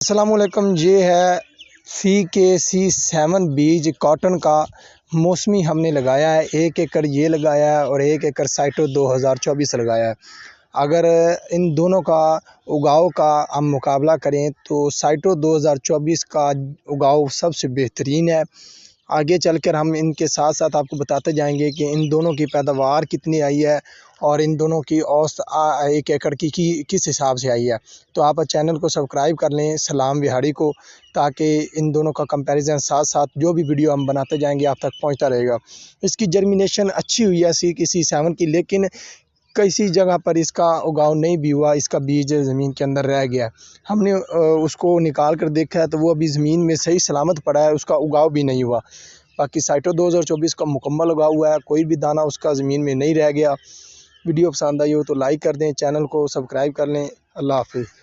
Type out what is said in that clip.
अस्सलामुअलैकुम। ये है CKC7 बीज कॉटन का मौसमी हमने लगाया है। 1 एकड़ ये लगाया है और 1 एकड़ साइटो 2024 लगाया है। अगर इन दोनों का उगाव का हम मुकाबला करें तो साइटो 2024 का उगाव सबसे बेहतरीन है। आगे चलकर हम इनके साथ साथ आपको बताते जाएंगे कि इन दोनों की पैदावार कितनी आई है और इन दोनों की औसत 1 एकड़ की किस हिसाब से आई है। तो आप चैनल को सब्सक्राइब कर लें, सलाम बिहारी को, ताकि इन दोनों का कंपैरिजन साथ साथ जो भी वीडियो हम बनाते जाएंगे आप तक पहुंचता रहेगा। इसकी जर्मिनेशन अच्छी हुई है CKC7 की, लेकिन किसी जगह पर इसका उगाव नहीं भी हुआ, इसका बीज ज़मीन के अंदर रह गया। हमने उसको निकाल कर देखा है तो वो अभी ज़मीन में सही सलामत पड़ा है, उसका उगाव भी नहीं हुआ। बाकी साइटो 2024 का मुकम्मल उगाव हुआ है, कोई भी दाना उसका ज़मीन में नहीं रह गया। वीडियो पसंद आई हो तो लाइक कर दें, चैनल को सब्सक्राइब कर लें। अल्लाह हाफ़िज़।